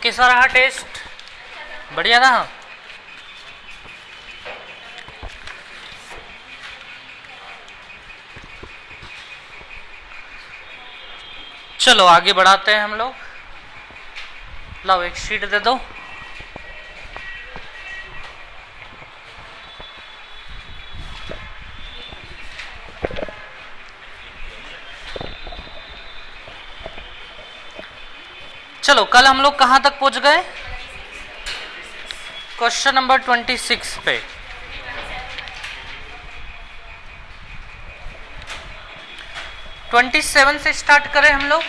कैसा रहा टेस्ट? बढ़िया रहा। चलो आगे बढ़ाते हैं हम लोग। लाओ एक शीट दे दो। चलो कल हम लोग कहां तक पहुंच गए? क्वेश्चन नंबर 26 पे। ट्वेंटी 27 से स्टार्ट करें हम लोग।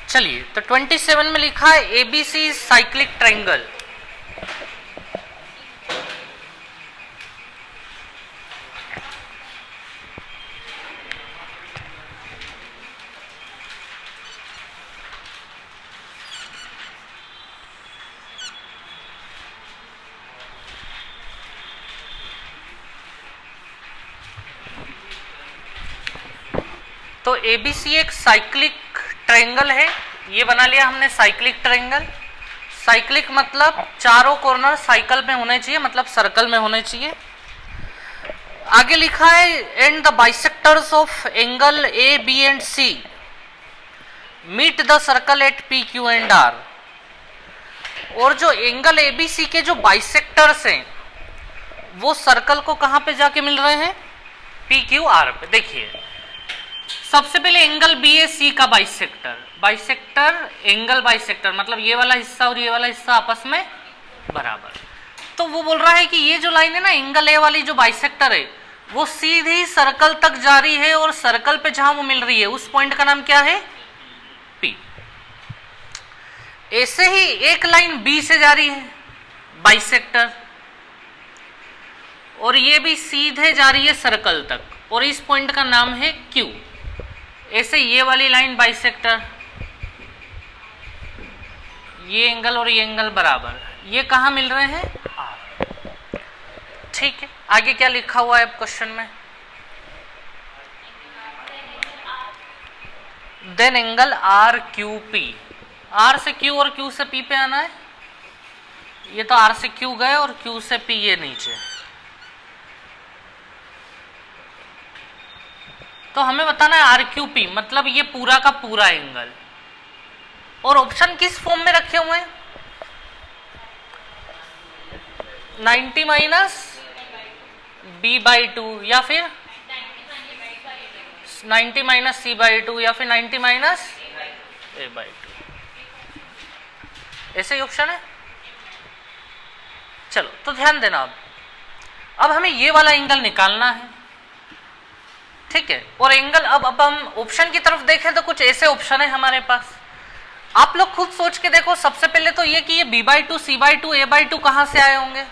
चलिए, तो 27 में लिखा है एबीसी साइक्लिक ट्रायंगल। तो एबीसी एक साइक्लिक ट्रायंगल है। ये बना लिया हमने साइक्लिक ट्रायंगल। साइक्लिक मतलब चारों कॉर्नर साइकिल में होने चाहिए, मतलब सर्कल में होने चाहिए। आगे लिखा है and the bisectors of angle A B and C meet the circle at P Q and R. और जो एंगल ए बी सी के जो बाइसेक्टर्स हैं वो सर्कल को कहां पे जाके मिल रहे हैं? पी क्यू आर पे। देखिए सबसे पहले एंगल बी ए सी का बाइसेक्टर, बाइसेक्टर एंगल बाइसेक्टर मतलब ये वाला हिस्सा और ये वाला हिस्सा आपस में बराबर। तो वो बोल रहा है कि ये जो लाइन है ना एंगल ए वाली जो बाइसेक्टर है वो सीधी सर्कल तक जा रही है और सर्कल पे जहां वो मिल रही है उस पॉइंट का नाम क्या है? पी। ऐसे ही एक लाइन बी से जा रही है बाइसेक्टर और ये भी सीधे जा रही है सर्कल तक और इस पॉइंट का नाम है क्यू। ऐसे ये वाली लाइन बाइसेक्टर, ये एंगल और ये एंगल बराबर, ये कहां मिल रहे हैं? आर। ठीक है, आगे क्या लिखा हुआ है क्वेश्चन में? Then angle R Q P. R से क्यू और क्यू से पी पे आना है। ये तो आर से क्यू गए और क्यू से पी ये नीचे। तो हमें बताना है आर क्यू पी मतलब ये पूरा का पूरा एंगल। और ऑप्शन किस फॉर्म में रखे हुए हैं? 90 माइनस बी बाई टू या फिर 90 माइनस सी बाई टू या फिर 90 माइनस ए बाई टू, ऐसे ही ऑप्शन है। चलो तो ध्यान देना। अब हमें ये वाला एंगल निकालना है, ठीक है। और एंगल अब हम ऑप्शन की तरफ देखें तो कुछ ऐसे ऑप्शन है हमारे पास। आप लोग खुद सोच के देखो। सबसे पहले तो ये कि ये B by two, C by two, A by two कहां से आए होंगे?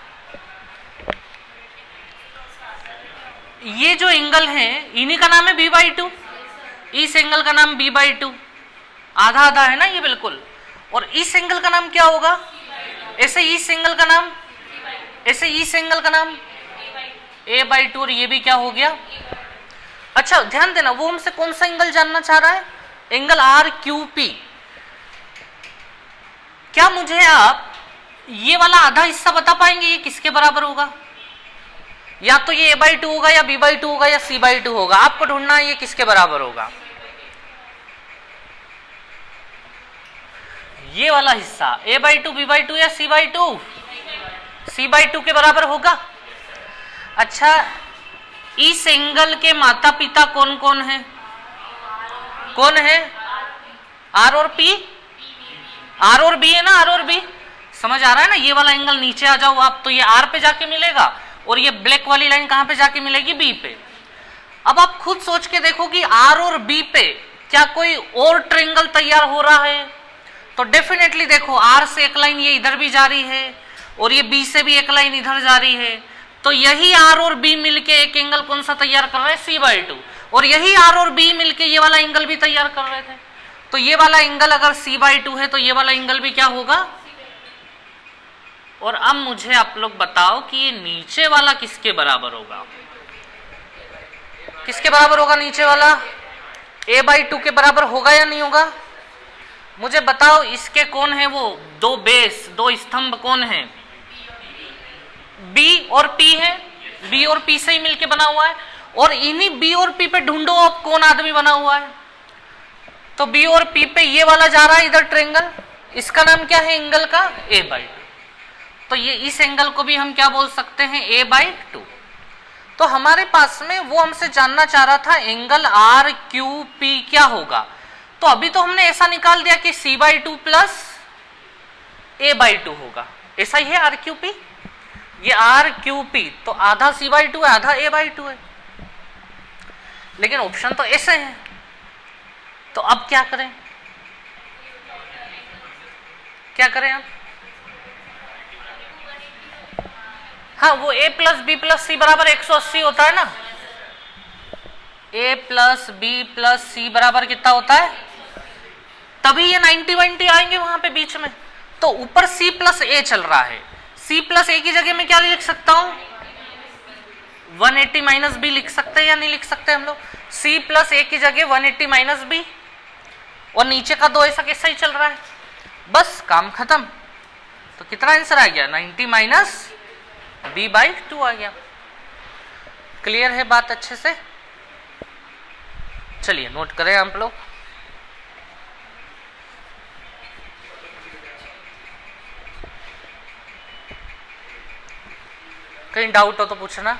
ये जो एंगल है इन्हीं का नाम है बी बाई टू। इस एंगल का नाम बी बाई टू, आधा आधा है ना ये बिल्कुल। और इस एंगल का नाम क्या होगा? ऐसे इस एंगल का नाम, ऐसे इस एंगल का नाम ए बाई टू और ये भी क्या हो गया? अच्छा ध्यान देना, वो हमसे कौन सा एंगल जानना चाह रहा है? Angle R Q P. क्या मुझे आप ये वाला आधा हिस्सा बता पाएंगे ये किसके बराबर होगा? या तो ये ए बाई टू होगा या बी बाई टू होगा या सी बाई टू होगा। आपको ढूंढना है ये किसके बराबर होगा। ये वाला हिस्सा A by two, B by two या C by two? C by two के बराबर होगा। अच्छा इस एंगल के माता पिता कौन कौन है? कौन है? आर और पी। आर और बी है ना, आर और बी। समझ आ रहा है ना? ये वाला एंगल नीचे आ जाओ आप तो ये आर पे जाके मिलेगा और ये ब्लैक वाली लाइन कहां पे जाके मिलेगी? बी पे। अब आप खुद सोच के देखो कि आर और बी पे क्या कोई और ट्रायंगल तैयार हो रहा है? तो डेफिनेटली देखो आर से एक लाइन ये इधर भी जा रही है और ये बी से भी एक लाइन इधर जा रही है। तो यही आर और बी मिलके एक एंगल कौन सा तैयार कर रहे हैं? सी बाई टू। और यही आर और बी मिलके ये वाला एंगल भी तैयार कर रहे थे। तो ये वाला एंगल अगर सी बाई टू है तो ये वाला एंगल भी क्या होगा? और अब मुझे आप लोग बताओ कि ये नीचे वाला किसके बराबर होगा? किसके बराबर होगा नीचे वाला? a/2 के बराबर होगा या नहीं होगा? मुझे बताओ इसके कौन है वो दो बेस, दो स्तंभ कौन है? B और P है, B और P से ही मिलके बना हुआ है। और इन्हीं B और P पे ढूंढो अब कौन आदमी बना हुआ है। तो B और P पे ये वाला जा रहा है इधर ट्रेंगल, इसका नाम क्या है एंगल का? a/2। तो ये इस एंगल को भी हम क्या बोल सकते हैं? a/2। तो हमारे पास में वो हमसे जानना चाह रहा था एंगल RQP क्या होगा। तो अभी तो हमने ऐसा निकाल दिया कि C/2 प्लस a/2 होगा, ऐसा ही है RQP। ये RQP तो आधा C/2 है, आधा a/2 है, लेकिन ऑप्शन तो ऐसे है। तो अब क्या करें? क्या करें अब? हाँ, वो a प्लस बी प्लस सी बराबर 180 होता है ना। a प्लस बी प्लस सी बराबर कितना होता है? तभी ये 90-90 आएंगे वहां पे बीच में। तो ऊपर c प्लस ए चल रहा है, c प्लस ए की जगह में क्या लिख सकता हूं? 180 माइनस बी लिख सकते हैं या नहीं लिख सकते हम लोग? c प्लस ए की जगह 180 माइनस बी, और नीचे का दो ऐसा कैसा ही चल रहा है, बस काम खत्म। तो कितना आंसर आ गया? 90 माइनस b/2 आ गया। क्लियर है बात अच्छे से? चलिए नोट करें आप लोग। कहीं डाउट हो तो पूछना।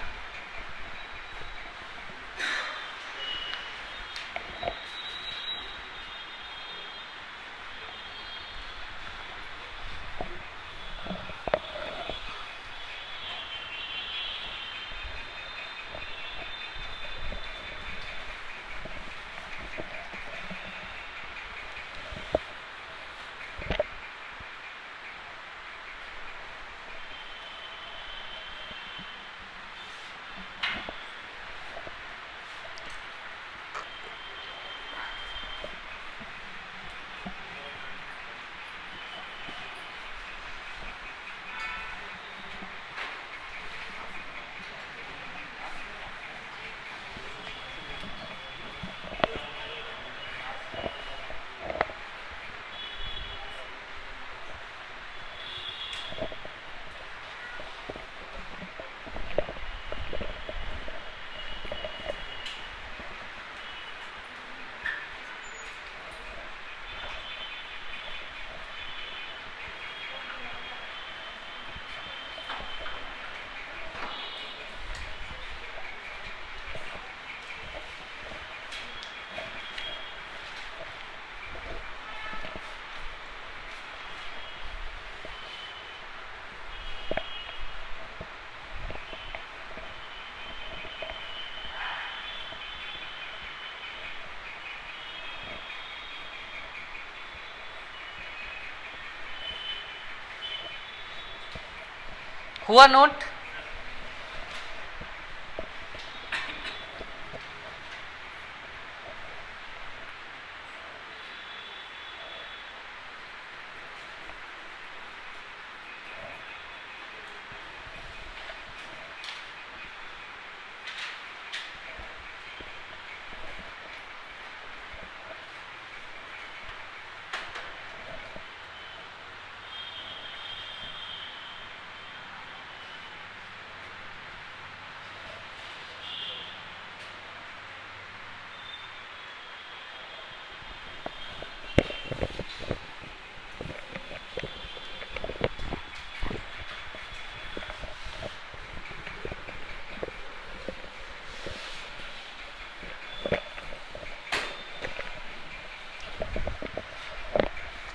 हुआ नोट?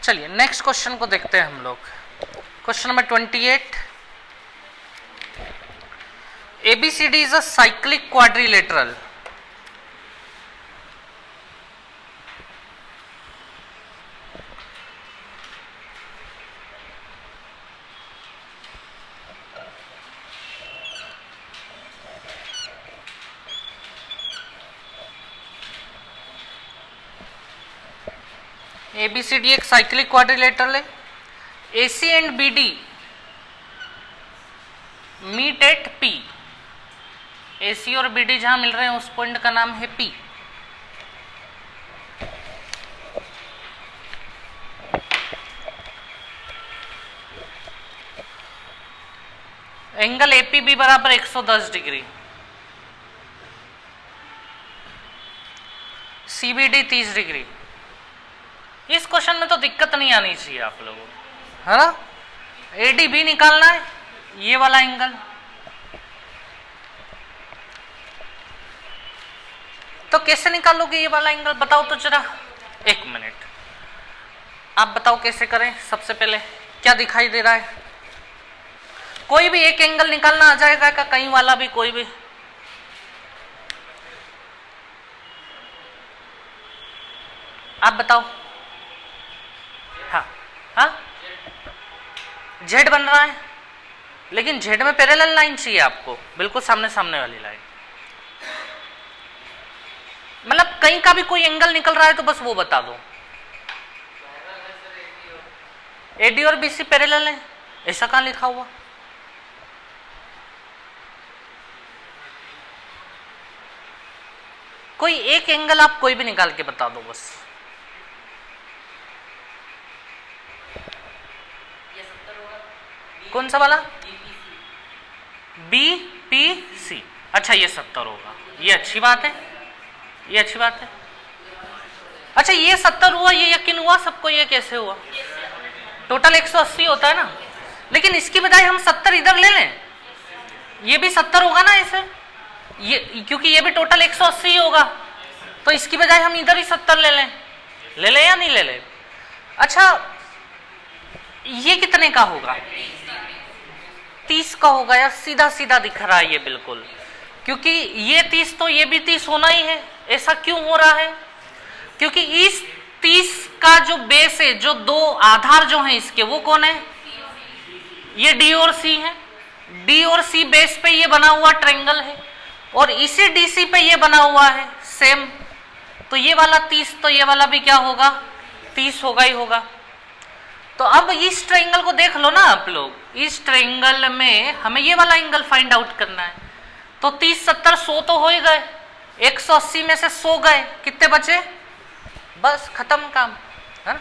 चलिए नेक्स्ट क्वेश्चन को देखते हैं हम लोग। Question number 28। ABCD is a cyclic quadrilateral. ABCD एक साइक्लिक क्वाड्रिलेटरल है। AC and BD meet at P, AC और BD जहां मिल रहे हैं उस पॉइंट का नाम है P। एंगल APB बराबर 110 डिग्री, CBD 30 डिग्री। इस क्वेश्चन में तो दिक्कत नहीं आनी चाहिए आप लोगों को, है ना। ADB निकालना है, ये वाला एंगल, तो कैसे निकालोगे ये वाला एंगल बताओ तो जरा। एक मिनट, आप बताओ कैसे करें। सबसे पहले क्या दिखाई दे रहा है, कोई भी एक एंगल निकालना आ जाएगा क्या, कहीं वाला भी, कोई भी। आप बताओ। हाँ हाँ, जेड बन रहा है, लेकिन जेड में पैरेलल लाइन चाहिए आपको, बिल्कुल सामने सामने वाली लाइन। मतलब कहीं का भी कोई एंगल निकल रहा है तो बस वो बता दो। AD और BC पैरेलल है, ऐसा कहां लिखा हुआ। कोई एक एंगल आप कोई भी निकाल के बता दो बस। कौन सा वाला, BPC। अच्छा ये 70 होगा, ये अच्छी बात है, ये अच्छी बात है। अच्छा ये 70 हुआ, ये यकीन हुआ सबको, ये कैसे हुआ। टोटल 180 होता है ना, लेकिन इसकी बजाय हम 70 इधर ले लें, ये भी 70 होगा ना ऐसे, ये क्योंकि ये भी टोटल 180 होगा, तो इसकी बजाय हम इधर ही 70 ले लें। ले लें या नहीं ले लें। अच्छा ये कितने का होगा, 30 का होगा यार, सीधा सीधा दिख रहा है ये बिल्कुल, क्योंकि ये 30 तो ये भी 30 होना ही है। ऐसा क्यों हो रहा है, क्योंकि इस 30 का जो बेस है, जो दो आधार जो हैं इसके, वो कौन है, ये D और C है। D और C बेस पे ये बना हुआ ट्रायंगल है, और इसी DC पे ये बना हुआ है सेम, तो ये वाला 30 तो ये वाला भी क्या होगा, 30 होगा ही होगा। तो अब इस ट्रायंगल को देख लो ना आप लोग, इस ट्रायंगल में हमें ये वाला एंगल फाइंड आउट करना है, तो 30 70 100 तो हो ही गए, 180 में से 100 गए, कितने बचे, बस खत्म काम, है ना।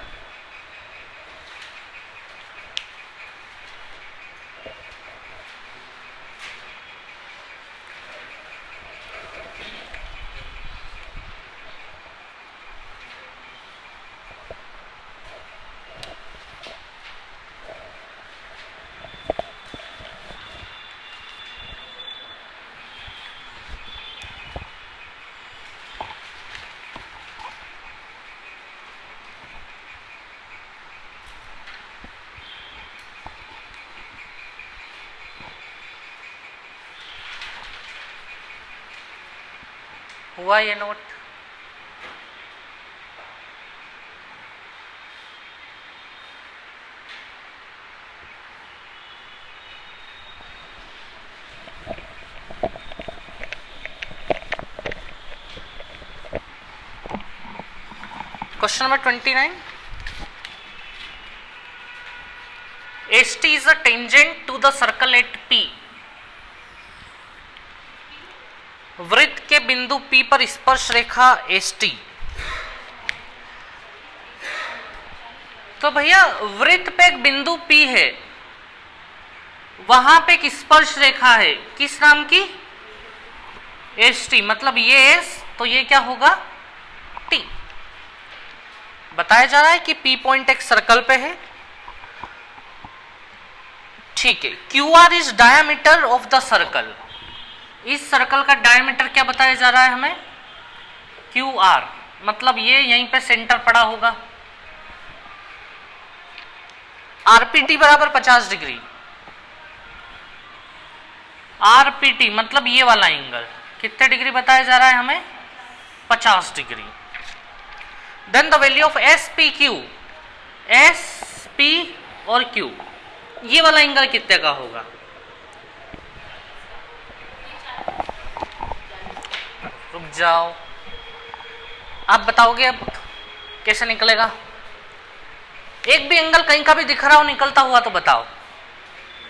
हुआ ये note. Question number 29, ST is a tangent to the circle at P। वृत्त के बिंदु P पर स्पर्श रेखा ST। तो भैया वृत्त पे एक बिंदु P है, वहां पे एक स्पर्श रेखा है, किस नाम की, ST। मतलब ये S तो ये क्या होगा, T। बताया जा रहा है कि P पॉइंट एक सर्कल पे है, ठीक है। QR is diameter of the circle. इस सर्कल का डायमीटर क्या बताया जा रहा है हमें, QR। मतलब ये यहीं पे सेंटर पड़ा होगा। RPT बराबर 50 डिग्री। RPT मतलब ये वाला एंगल कितने डिग्री बताया जा रहा है हमें, 50 degree. Then the value of SPQ, SP और Q, ये वाला एंगल कितने का होगा, रुक जाओ, आप बताओगे अब कैसे निकलेगा। एक भी एंगल कहीं का भी दिख रहा हो निकलता हुआ तो बताओ।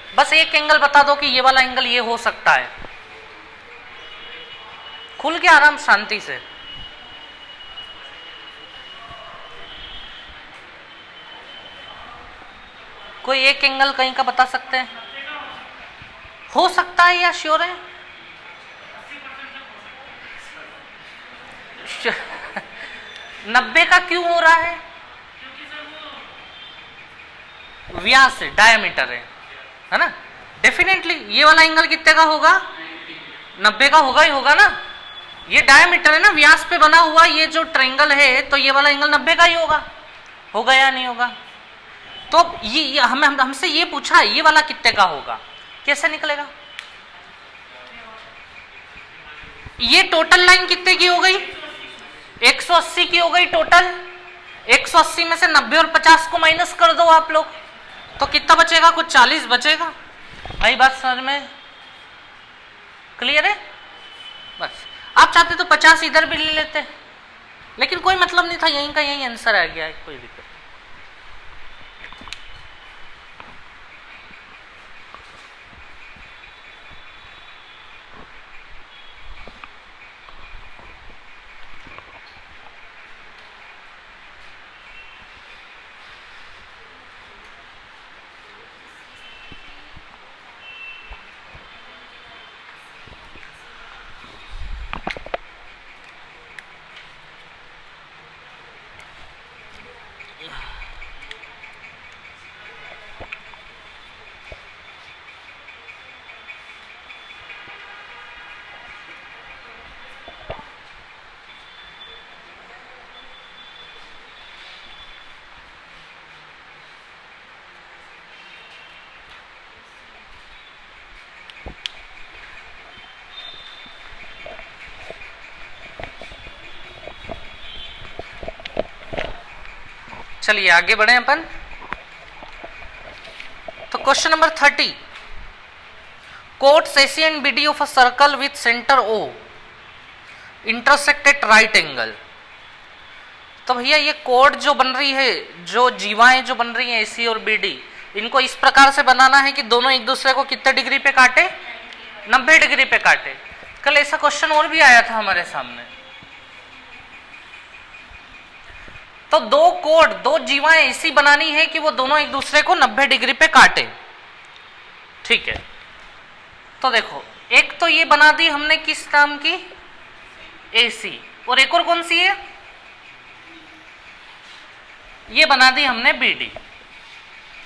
बस एक एंगल बता दो कि ये वाला एंगल ये हो सकता है, खुल के आराम शांति से। कोई एक एंगल कहीं का बता सकते हैं? हो सकता है या श्योर है? 90 का क्यों हो रहा है? व्यास है, डायमीटर है ना। डेफिनेटली ये वाला एंगल कितने का होगा? 90 का होगा ही होगा ना। ये डायमीटर है ना, व्यास पे बना हुआ ये जो ट्रायंगल है, तो ये वाला एंगल 90 का ही होगा या नहीं होगा? तो ये हमसे ये पूछा ये वाला कितने का होगा, कैसे निकलेगा? ये टोटल लाइन कितने की हो गई? 180 की हो गई टोटल। 180 में से 90 और 50 को माइनस कर दो आप लोग, तो कितना बचेगा? कुछ 40 बचेगा। आई बात समझ में? क्लियर है? बस आप चाहते तो 50 इधर भी ले लेते, लेकिन कोई मतलब नहीं था, यहीं का यही आंसर आ गया है, कोई दिक्कत। चलिए आगे बढ़े अपन। तो question number 30, quotes AC and BD of a circle with centre O intersect at right angle. तो भैया ये कोड जो बन रही है, जो जीवाएं जो बन रही हैं AC और BD, इनको इस प्रकार से बनाना है कि दोनों एक दूसरे को कितने डिग्री पे काटे? 90 डिग्री पे काटे। कल ऐसा क्वेश्चन और भी आया था हमारे सामने। तो दो जीवाएं ऐसी बनानी है कि वो दोनों एक दूसरे को 90 डिग्री पे काटे। ठीक है, तो देखो एक तो ये बना दी हमने किस नाम की? AC। और एक और कौन सी है? ये बना दी हमने BD।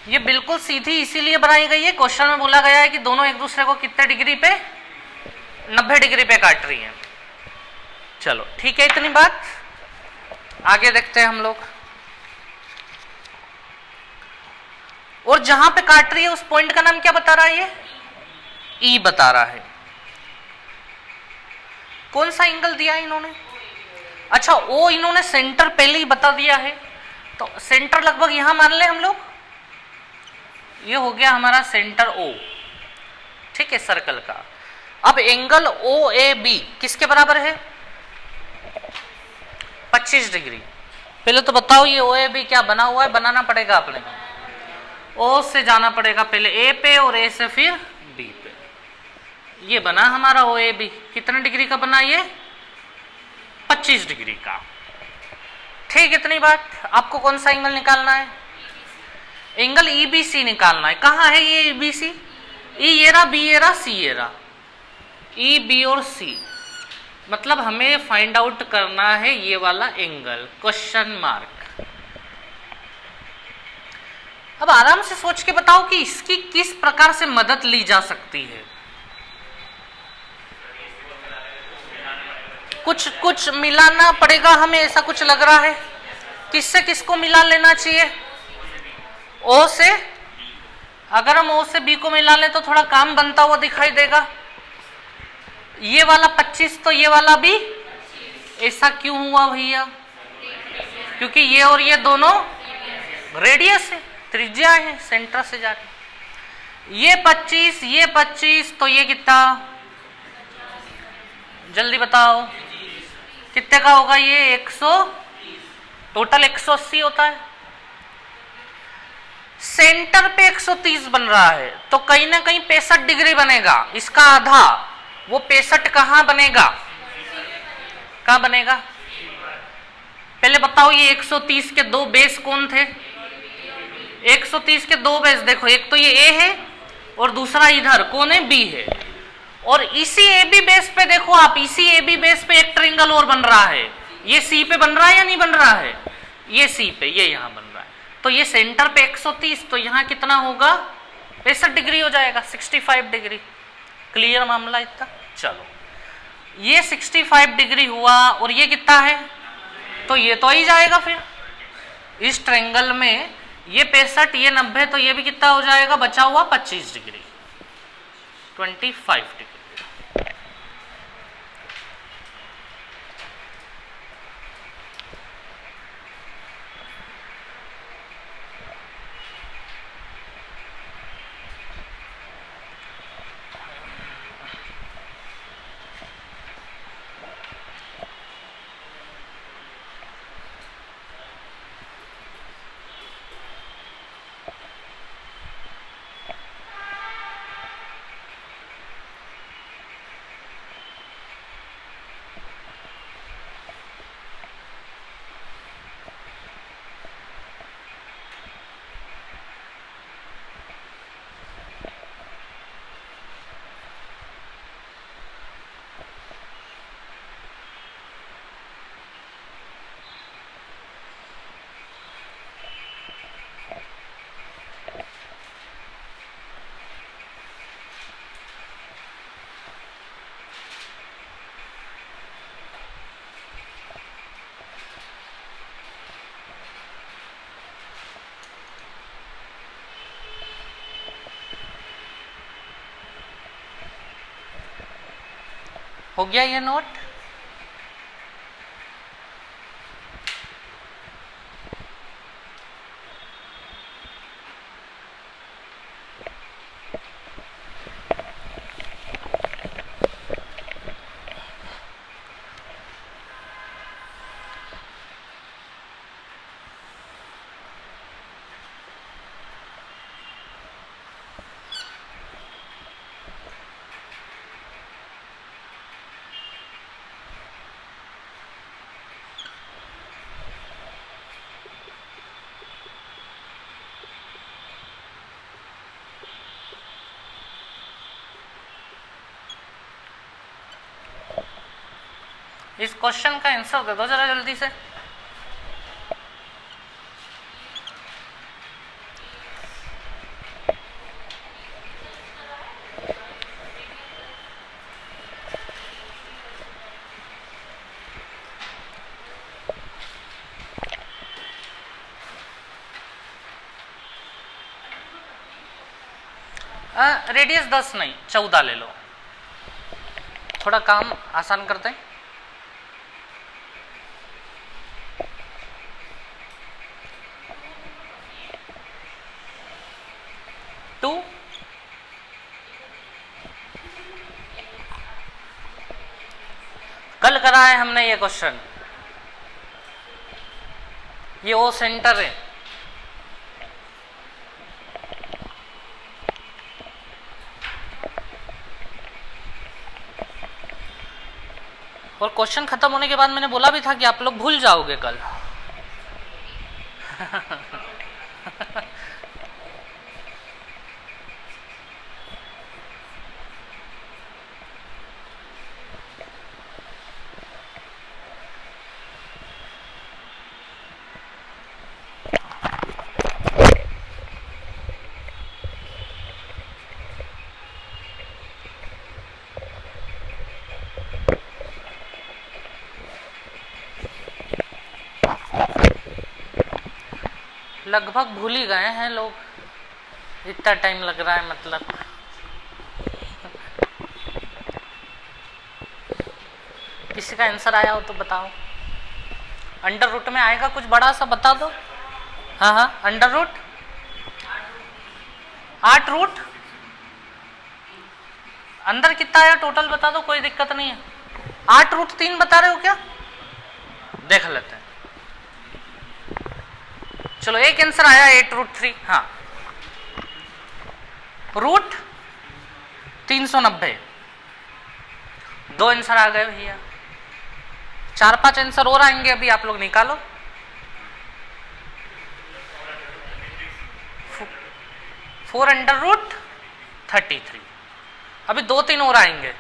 ये बिल्कुल सीधी इसीलिए बनाई गई है, क्वेश्चन में बोला गया है कि दोनों एक दूसरे को कितने डिग्री पे? 90 डिग्री पे काट रही हैं। चलो ठीक है, इतनी बात। आगे देखते हैं हम लोग। और जहां पे काट रही है उस पॉइंट का नाम क्या बता रहा है? ये E बता रहा है। कौन सा एंगल दिया है इन्होंने? अच्छा, O इन्होंने सेंटर पहले ही बता दिया है, तो सेंटर लगभग यहां मान ले हम लोग। ये हो गया हमारा सेंटर O, ठीक है, सर्कल का। अब एंगल OAB किसके बराबर है? 25 डिग्री। पहले तो बताओ ये OAB क्या बना हुआ है? बनाना पड़ेगा अपने को। O से जाना पड़ेगा पहले A पे और A से फिर B पे। ये बना हमारा OAB। कितने डिग्री का बना? ये 25 डिग्री का। ठीक, इतनी बात। आपको कौन सा एंगल निकालना है? एंगल EBC निकालना है। कहाँ है ये EBC? E ये रहा, B ये रहा, C ये रहा। E, B और C, मतलब हमें फाइंड आउट करना है ये वाला एंगल, क्वेश्चन मार्क। अब आराम से सोच के बताओ कि इसकी किस प्रकार से मदद ली जा सकती है। कुछ मिलाना पड़ेगा हमें, ऐसा कुछ लग रहा है। किससे किसको मिला लेना चाहिए? O से। अगर हम O से B को मिला लें तो थोड़ा काम बनता हुआ दिखाई देगा। ये वाला 25 तो ये वाला भी। ऐसा क्यों हुआ भैया? क्योंकि ये और ये दोनों रेडियस है, त्रिज्या है, सेंटर से जा रही। ये 25 तो ये कितना? जल्दी बताओ कितने का होगा? ये 100, टोटल 180 होता है। सेंटर पे 130 बन रहा है तो कहीं ना कहीं 65 डिग्री बनेगा, इसका आधा। वो 65 कहां बनेगा, कहां बनेगा? पहले बताओ ये 130 के दो बेस कौन थे? 130 के दो बेस देखो, एक तो ये ए है और दूसरा इधर कौन है, बी है। और इसी ए बी बेस पे देखो आप, इसी ए बी बेस पे एक ट्रायंगल और बन रहा है। ये सी पे बन रहा है या नहीं बन रहा है? ये सी पे, ये यहां बन रहा है। तो ये सेंटर पे 130, तो यहां कितना होगा? 65 डिग्री हो जाएगा, 65 डिग्री। क्लियर मामला इतना? चलो ये 65 डिग्री हुआ और ये कितना है, तो ये तो ही जाएगा फिर इस ट्रायंगल में। ये 65, ये 90, तो ये भी कितना हो जाएगा, बचा हुआ 25 डिग्री, 25 डिग्री। हो गया ये नोट? इस क्वेश्चन का आंसर दे दो जरा जल्दी से। रेडियस 10 नहीं 14 ले लो, थोड़ा काम आसान करते हैं। कल करा है हमने ये क्वेश्चन, ये ओ सेंटर है, और क्वेश्चन खत्म होने के बाद मैंने बोला भी था कि आप लोग भूल जाओगे कल। लगभग भूल ही गए हैं लोग, इतना टाइम लग रहा है मतलब। किसी का आंसर आया हो तो बताओ। अंडर रूट में आएगा कुछ बड़ा सा, बता दो। हाँ हाँ, अंडर रूट 8 रूट, अंदर कितना आया टोटल बता दो, कोई दिक्कत नहीं है। 8 रूट 3 बता रहे हो क्या? देख लेते हैं। चलो एक आंसर आया 8 रूट 3। हाँ रूट 390। 2 आंसर आ गए भैया। 4-5 आंसर और आएंगे, अभी आप लोग निकालो। 4 अंडर रूट 33। अभी 2-3 और आएंगे।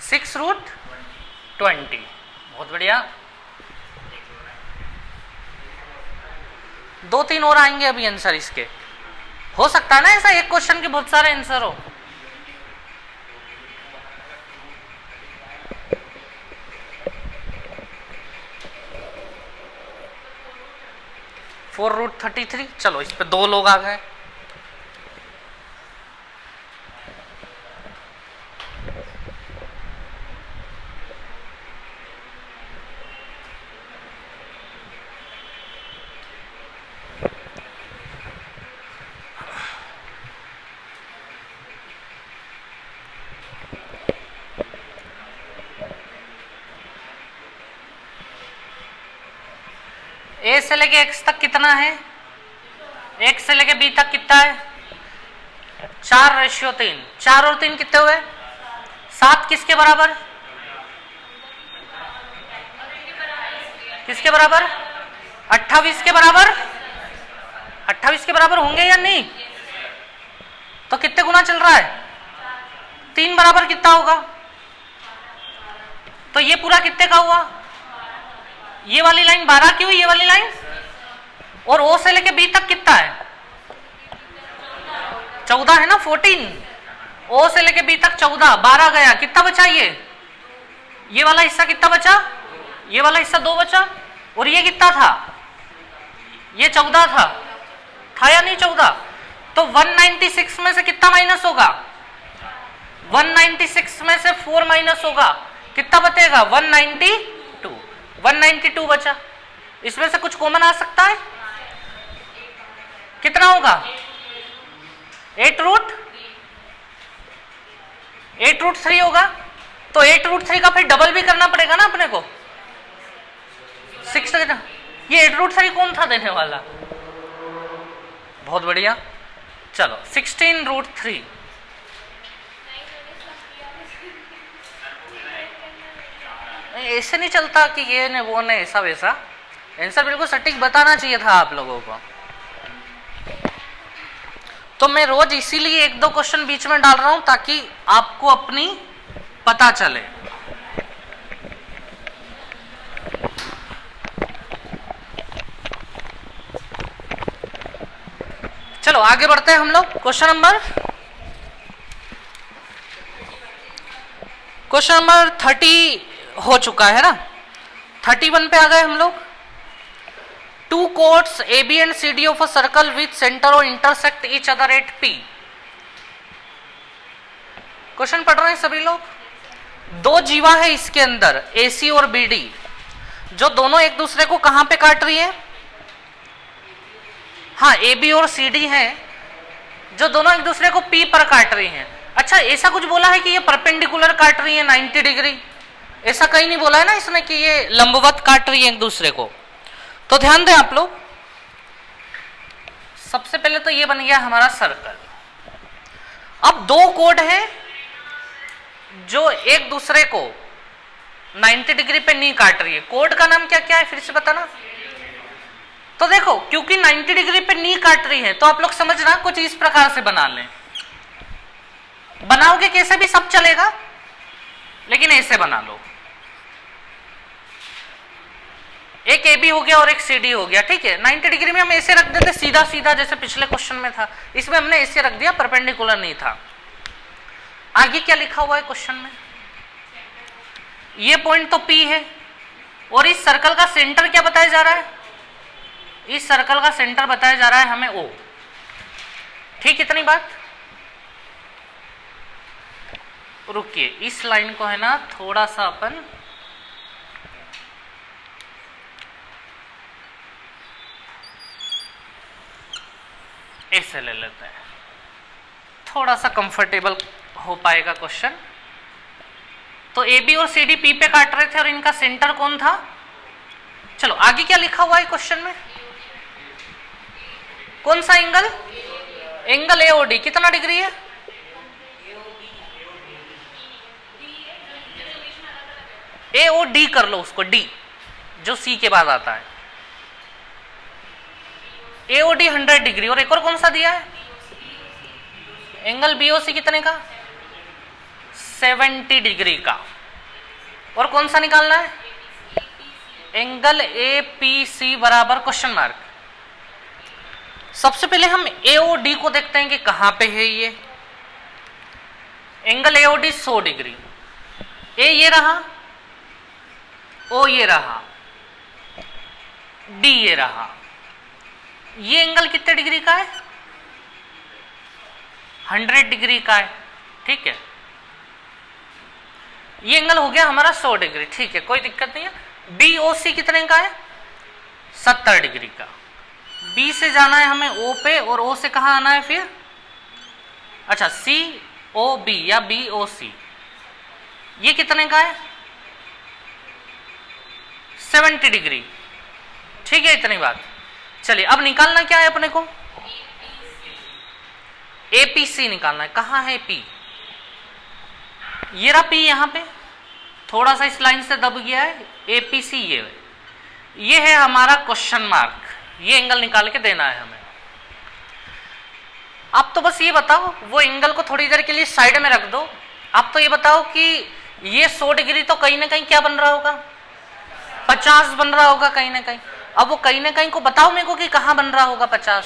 6 रूट 20। बहुत बढ़िया। 2-3 और आएंगे अभी आंसर इसके। हो सकता है ना ऐसा एक क्वेश्चन के बहुत सारे आंसर हो। Four root 33। चलो इस पे 2 लोग आ गए। ए से लेके एक्स तक कितना है? एक्स से लेके बी तक कितना है? 4:3। 4 और 3 कितने हुए? 7। किसके बराबर? किसके बराबर? 28 के बराबर। 28 के बराबर होंगे या नहीं? तो कितने गुना चल रहा है? 3 बराबर कितना होगा? तो ये पूरा कितने का हुआ? ये वाली लाइन 12 की हुई, ये वाली लाइन। और ओ से लेके बी तक कितना है? 14 है ना, 14। ओ से लेके बी तक 14, 12 गया, कितना बचा? ये वाला हिस्सा कितना बचा? ये वाला हिस्सा 2 बचा। और ये कितना था? ये 14 था या नहीं 14? तो 196 में से कितना माइनस होगा? 196 में से 4 माइनस होगा, कितना बचेगा? 192 बचा। इसमें से कुछ कॉमन आ सकता है? कितना होगा? 8 रूट 3 होगा। तो 8 रूट 3 का फिर डबल भी करना पड़ेगा ना अपने को। 6 देना। ये 8 रूट 3 कौन था देने वाला? बहुत बढ़िया। चलो 16 रूट 3। ऐसे नहीं चलता कि ये ने वो ने ऐसा वैसा। आंसर बिल्कुल सटीक बताना चाहिए था आप लोगों को। तो मैं रोज इसीलिए 1-2 क्वेश्चन बीच में डाल रहा हूं ताकि आपको अपनी पता चले। चलो आगे बढ़ते हैं हम लोग। क्वेश्चन नंबर 30 हो चुका है ना। 31 पे आ गए हम लोग। 2 chords AB and CD of a circle with center or intersect each other at P। Question पढ़ रहे हैं सभी लोग। 2 जीवा है इसके अंदर, AC और BD, जो दोनों एक दूसरे को कहां पे काट रही है? हाँ, AB और CD है जो दोनों एक दूसरे को P पर काट रही हैं। अच्छा, ऐसा कुछ बोला है कि ये परपेंडिकुलर काट रही है 90 डिग्री? ऐसा कहीं नहीं बोला है ना इसने कि ये लंबवत काट रही है एक दूसरे को। तो ध्यान दें आप लोग। सबसे पहले तो ये बन गया हमारा सर्कल। अब 2 कोड हैं जो एक दूसरे को 90 डिग्री पे नहीं काट रही है। कोड का नाम क्या क्या है फिर से बताना। तो देखो, क्योंकि 90 डिग्री पे नहीं काट रही है तो आप लोग समझना कुछ इस प्रकार से बना लें। बनाओगे कैसे भी सब चलेगा, लेकिन ऐसे बना लो। एक AB हो गया और एक CD हो गया, ठीक है। 90 डिग्री में हम ऐसे रख देते सीधा सीधा, जैसे पिछले क्वेश्चन में था। इसमें हमने ऐसे रख दिया, परपेंडिकुलर नहीं था। आगे क्या लिखा हुआ है क्वेश्चन में? ये पॉइंट तो P है और इस सर्कल का सेंटर क्या बताया जा रहा है? इस सर्कल का सेंटर बताया जा रहा है हमें O। ठीक, इतनी बात। रुकिए, इस लाइन को है ना थोड़ा सा अपन ऐसे ले लेते हैं, थोड़ा सा कंफर्टेबल हो पाएगा क्वेश्चन। तो AB और CD P पे काट रहे थे और इनका सेंटर कौन था? चलो आगे क्या लिखा हुआ है क्वेश्चन में? कौन सा एंगल? एंगल एओडी कितना डिग्री है? एओडी कर लो उसको, डी जो सी के बाद आता है। AOD 100 degree. और एक और कौन सा दिया है? एंगल बीओसी कितने का? 70 डिग्री का। और कौन सा निकालना है? एंगल एपीसी बराबर क्वेश्चन मार्क। सबसे पहले हम एओडी को देखते हैं कि कहां पे है ये। Angle AOD 100 degree. ए ये रहा, ओ ये रहा, डी ये रहा। ये एंगल कितने डिग्री का है? 100 डिग्री का है। ठीक है, ये एंगल हो गया हमारा 100 डिग्री। ठीक है, कोई दिक्कत नहीं है। बीओसी कितने का है? 70 डिग्री का। बी से जाना है हमें ओ पे, और ओ से कहां आना है फिर? अच्छा, सी ओ बी या बी ओ सी, ये कितने का है? 70 डिग्री। ठीक है, इतनी बात। चलिए अब निकालना क्या है अपने को? एपीसी निकालना है। कहां है पी? ये रहा पी, यहां पे थोड़ा सा इस लाइन से दब गया है। एपीसी ये है हमारा क्वेश्चन मार्क। ये एंगल निकाल के देना है हमें। आप तो बस ये बताओ, वो एंगल को थोड़ी देर के लिए साइड में रख दो। आप तो ये बताओ कि ये 100 डिग्री तो कहीं ना कहीं क्या बन रहा होगा? 50 बन रहा होगा कहीं ना कहीं। अब वो कहीं ना कहीं को बताओ मेरे को कि कहां बन रहा होगा 50?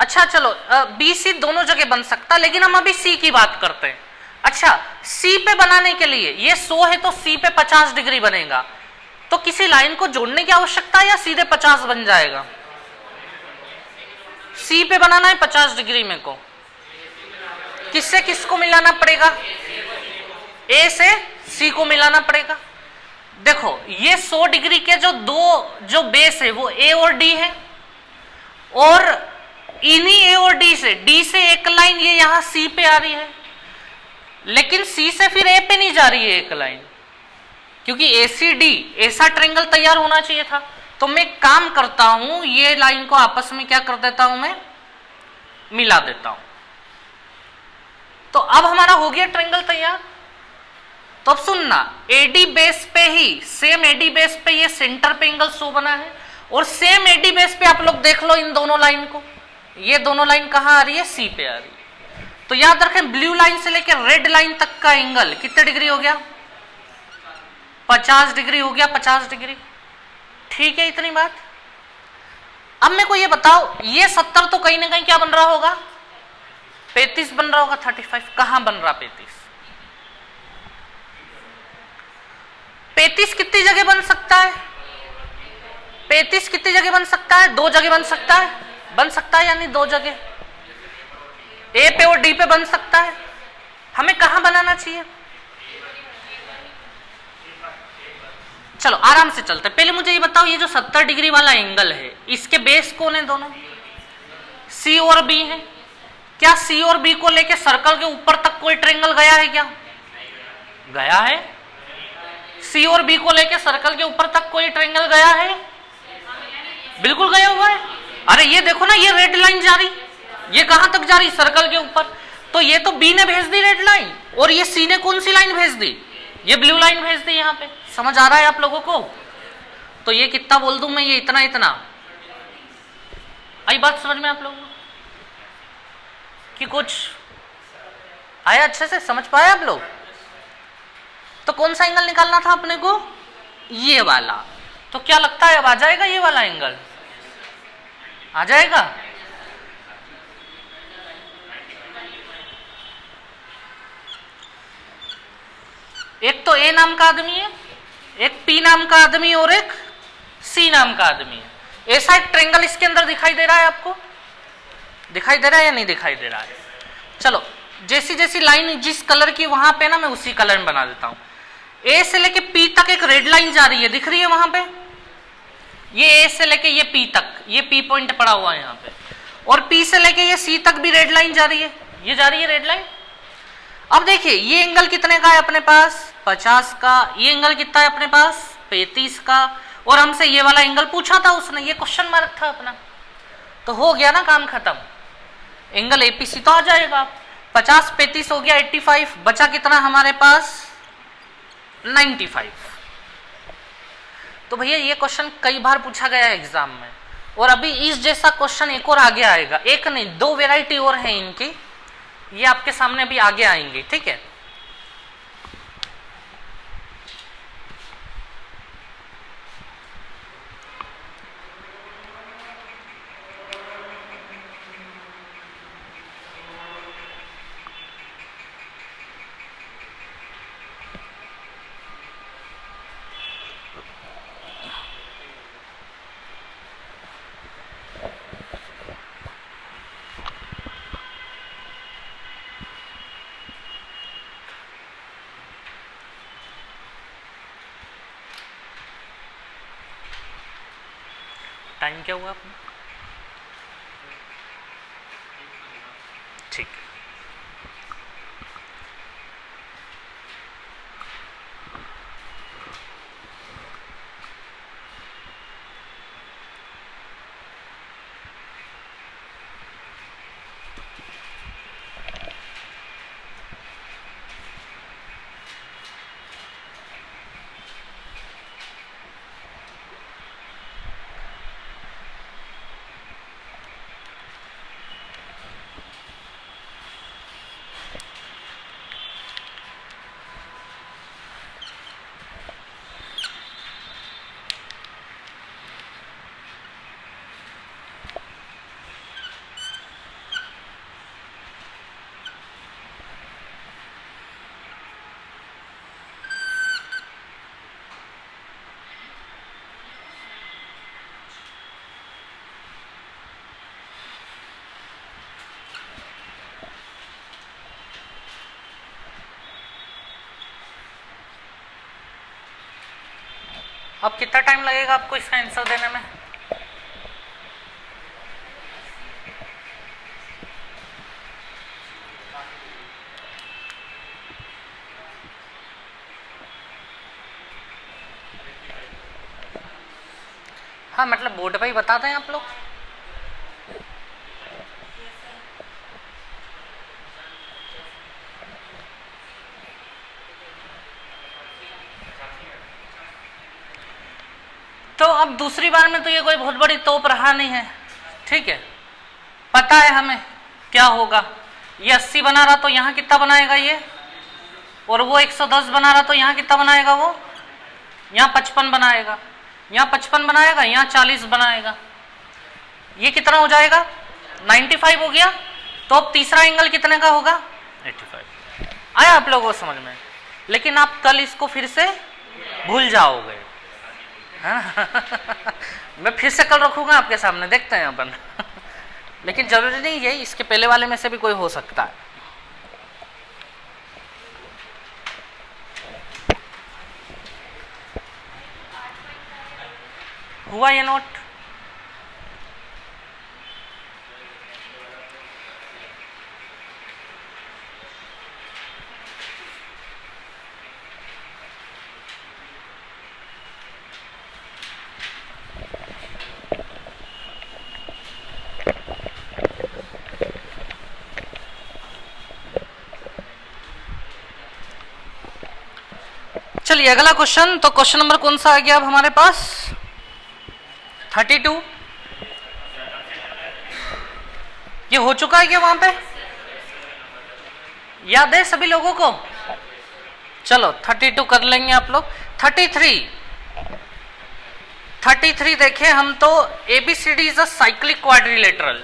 अच्छा चलो, बी सी दोनों जगह बन सकता, लेकिन हम अभी सी की बात करते हैं। अच्छा, सी पे बनाने के लिए ये 100 है तो सी पे 50 डिग्री बनेगा, तो किसी लाइन को जोड़ने की आवश्यकता है या सीधे 50 बन जाएगा? सी पे बनाना है 50 डिग्री में को, किससे किसको मिलाना पड़ेगा? ए से सी को मिलाना पड़ेगा। देखो ये 100 डिग्री के जो बेस है वो ए और डी है, और इन्हीं ए और डी से, डी से एक लाइन ये यहां सी पे आ रही है, लेकिन सी से फिर ए पे नहीं जा रही है एक लाइन, क्योंकि एसीडी ऐसा ट्रायंगल तैयार होना चाहिए था। तो मैं काम करता हूं, ये लाइन को आपस में क्या कर देता हूं, मैं मिला देता हूं। तो अब हमारा हो गया ट्रायंगल तैयार। तो अब सुनना, एडी बेस पे ही, सेम एडी बेस पे ये सेंटर पे एंगल 100 बना है, और सेम एडी बेस पे आप लोग देख लो इन दोनों लाइन को। ये दोनों लाइन कहां आ रही है? सी पे आ रही है। तो याद रखें, ब्लू लाइन से लेकर रेड लाइन तक का एंगल कितने डिग्री हो गया? 50 डिग्री हो गया, 50 डिग्री। ठीक है, इतनी बात। अब मेरे को ये बताओ, ये 70 तो कहीं ना कहीं क्या बन रहा होगा? 35 बन रहा होगा। 35 कहां बन रहा? 35 कितनी जगह बन सकता है? 35 कितनी जगह बन सकता है? 2 जगह बन सकता है। बन सकता है यानी 2 जगह, ए पे और डी पे बन सकता है। हमें कहां बनाना चाहिए? चलो आराम से चलते हैं। पहले मुझे ये बताओ, ये जो 70 डिग्री वाला एंगल है, इसके बेस कौन है? दोनों सी और बी है। क्या सी और बी को लेके सर्कल के ऊपर तक कोई ट्रायंगल गया है? क्या गया है? सी और बी को लेके सर्कल के ऊपर तक कोई ट्रायंगल गया है? बिल्कुल गया हुआ है। अरे ये देखो ना, ये रेड लाइन जा रही, ये कहां तक जा रही? सर्कल के ऊपर। तो ये तो बी ने भेज दी रेड लाइन, और ये सी ने कौन सी लाइन भेज दी? ये ब्लू लाइन भेज दी। यहां पे समझ आ रहा है आप लोगों को? तो ये कितना बोल दूं मैं? ये इतना इतना। आई बात समझ में आप लोगों को कि कुछ आया? अच्छे से समझ पाए आप लोग? तो कौन सा एंगल निकालना था अपने को? ये वाला। तो क्या लगता है अब आ जाएगा? ये वाला एंगल आ जाएगा? एक तो ए नाम का आदमी है, एक पी नाम का आदमी, और एक सी नाम का आदमी है। ऐसा एक ट्रायंगल इसके अंदर दिखाई दे रहा है आपको? दिखाई दे रहा है या नहीं दिखाई दे रहा है? चलो, जैसी जैसी लाइन जिस कलर की वहां पे ना, मैं उसी कलर में बना देता हूं। ए से लेके पी तक एक रेड लाइन जा रही है, दिख रही है वहां पे? ये ए से लेके ये पी तक, ये पी पॉइंट पड़ा हुआ है यहाँ पे, और पी से लेके ये सी तक भी रेड लाइन जा रही है, ये जा रही है रेड लाइन। अब देखिए, ये एंगल कितने का है अपने पास? 50 का। ये एंगल कितना है अपने पास? 35 का, और हमसे ये वाला एंगल पूछा था उसने, ये क्वेश्चन मार्क था अपना, तो हो गया ना काम खत्म, एंगल एपीसी तो आ जाएगा। 50 35 हो गया 85, बचा कितना हमारे पास 95। तो भैया ये क्वेश्चन कई बार पूछा गया है एग्जाम में, और अभी इस जैसा क्वेश्चन एक और आगे आएगा, एक नहीं 2 वेराइटी और है इनकी, ये आपके सामने अभी आगे आएंगे, ठीक है। टाइम क्या हुआ अपना? ठीक है। अब कितना टाइम लगेगा आपको इसका आंसर देने में? हाँ मतलब बोर्ड पे ही बताते हैं आप लोग। तो अब दूसरी बार में तो ये कोई बहुत बड़ी तोप रहा नहीं है, ठीक है, पता है हमें क्या होगा। ये 80 बना रहा तो यहाँ कितना बनाएगा ये, और वो 110 बना रहा तो यहाँ कितना बनाएगा, वो यहाँ 55 बनाएगा, यहाँ 55 बनाएगा, यहाँ 40 बनाएगा, ये कितना हो जाएगा 95 हो गया। तो अब तीसरा एंगल कितने का होगा 85। आया आप लोगों को समझ में? लेकिन आप कल इसको फिर से भूल जाओगे, मैं फिर से कल रखूंगा आपके सामने, देखते हैं अपन। लेकिन जरूरी नहीं है, इसके पहले वाले में से भी कोई हो सकता है। हुआ ये नोट? चलिए अगला क्वेश्चन, तो क्वेश्चन नंबर कौन सा आ गया अब हमारे पास 32। ये हो चुका है क्या वहां पे? याद है सभी लोगों को? चलो 32 कर लेंगे आप लोग। 33 देखें हम तो, ABCD is a cyclic quadrilateral.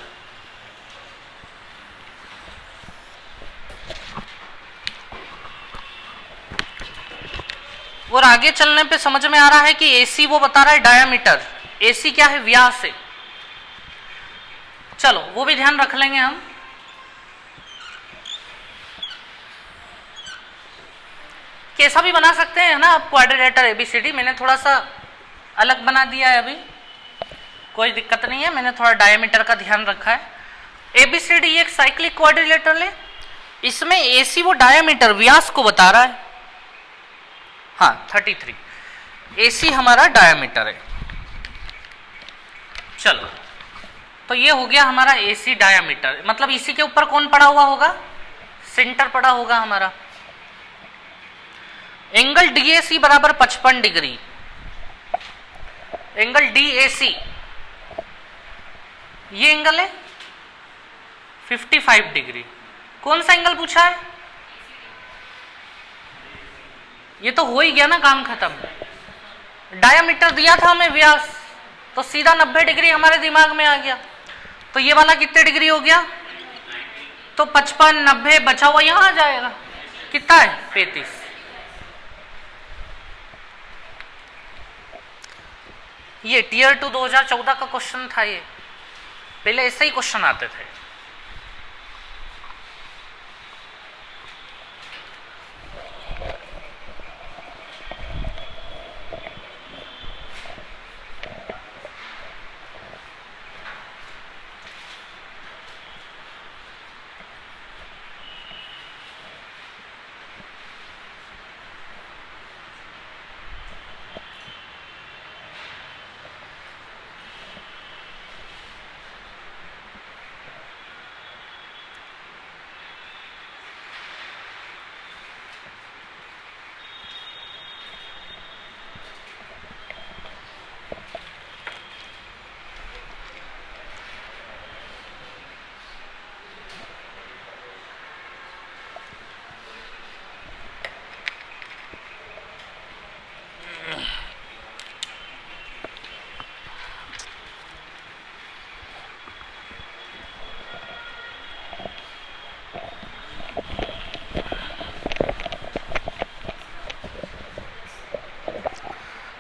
और आगे चलने पे समझ में आ रहा है कि AC वो बता रहा है डायामीटर, AC क्या है व्यास है। चलो वो भी ध्यान रख लेंगे हम। कैसा भी बना सकते हैं ना आप क्वाड्रिलेटर ABCD, मैंने थोड़ा सा अलग बना दिया है अभी, कोई दिक्कत नहीं है, मैंने थोड़ा डायमीटर का ध्यान रखा है। ABCD एक साइक्लिक क्वाड्रिलेटरल है, इसमें AC वो डायमीटर व्यास को बता रहा है। हाँ 33। AC हमारा डायमीटर है। चलो, तो ये हो गया हमारा AC डायमीटर, मतलब इसी के ऊपर कौन पड़ा हुआ होगा, सेंटर पड़ा होगा हमारा। एंगल DAC बराबर 55 डिग्री, एंगल DAC ये एंगल है 55 डिग्री। कौन सा एंगल पूछा है, ये तो हो ही गया ना, काम खत्म। डायामीटर दिया था हमें व्यास, तो सीधा 90 डिग्री हमारे दिमाग में आ गया। तो ये वाला कितने डिग्री हो गया, तो 55 90 बचा हुआ यहां आ जाएगा, कितना है 35। ये टियर 2 2014 का क्वेश्चन था, ये पहले ऐसे ही क्वेश्चन आते थे।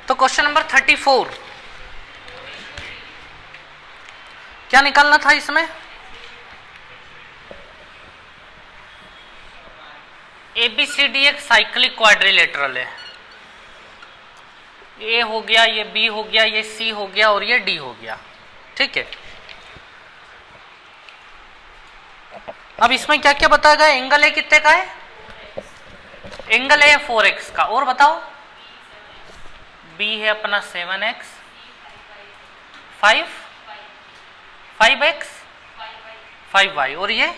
तो क्वेश्चन नंबर 34 क्या निकालना था इसमें, ABCD एक साइक्लिक क्वाड्रिलेटरल है। A हो गया, ये B हो गया, ये C हो गया और ये D हो गया, ठीक है। अब इसमें क्या क्या बताया गया, एंगल है कितने का है, एंगल है 4x का, और बताओ B है अपना 7x, 5x 5y और ये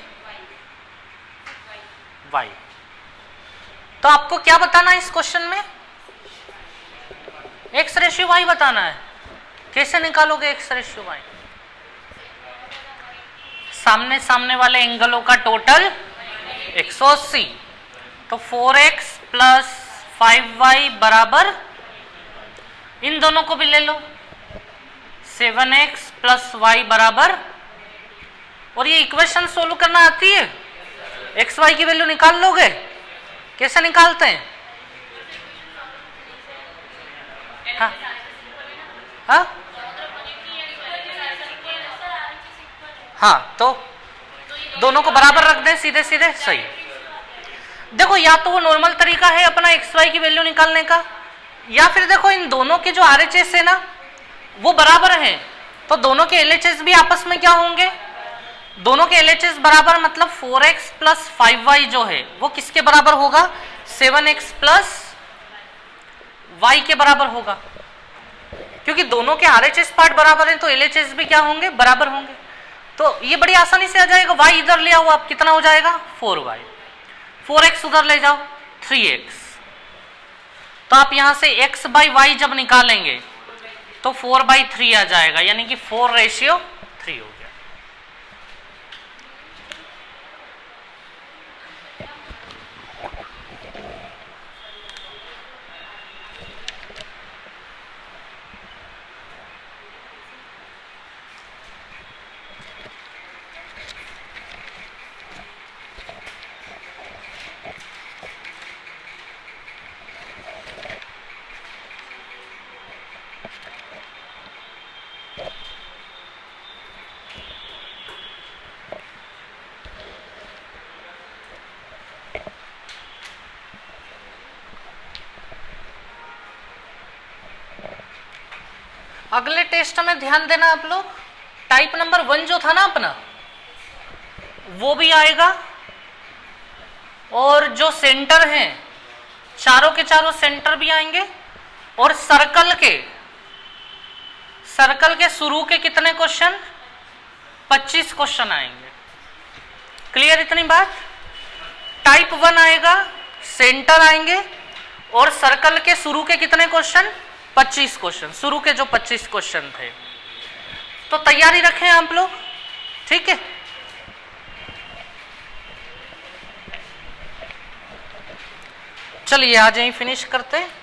y। तो आपको क्या बताना है इस क्वेश्चन में, x रेशियो y बताना है। कैसे निकालोगे x रेशियो y, सामने सामने वाले एंगलों का टोटल 180। तो 4x प्लस 5y बराबर, इन दोनों को भी ले लो, 7x प्लस y बराबर, और ये इक्वेशन सोल्व करना आती है, x y की वैल्यू निकाल लोगे। कैसे निकालते हैं, हाँ हाँ हाँ, तो दोनों को बराबर रख दें सीधे सीधे, सही। देखो, या तो वो नॉर्मल तरीका है अपना एक्स वाई की वैल्यू निकालने का, या फिर देखो इन दोनों के जो आरएचएस है ना वो बराबर हैं, तो दोनों के एलएचएस भी आपस में क्या होंगे, दोनों के एलएचएस बराबर, मतलब 4x प्लस 5y जो है वो किसके बराबर होगा, 7x प्लस y के बराबर होगा। क्योंकि दोनों के आरएचएस पार्ट बराबर हैं तो एलएचएस भी क्या होंगे, बराबर होंगे। तो ये बड़ी आसानी से आ जाएगा, y इधर ले आओ आप, कितना हो जाएगा 4y, 4x उधर ले जाओ 3x। तो आप यहां से x बाई वाई जब निकालेंगे तो 4/3 आ जाएगा, यानी कि 4:3 हो गया। अगले टेस्ट में ध्यान देना आप लोग, टाइप नंबर 1 जो था ना अपना वो भी आएगा, और जो सेंटर हैं चारों के चारों सेंटर भी आएंगे, और सर्कल के शुरू के कितने क्वेश्चन? 25 क्वेश्चन आएंगे। क्लियर इतनी बात? टाइप 1 आएगा, सेंटर आएंगे, और सर्कल के शुरू के कितने क्वेश्चन? 25 क्वेश्चन, शुरू के जो 25 क्वेश्चन थे। तो तैयारी रखें आप लोग, ठीक है। चलिए आ जाइए, फिनिश करते हैं।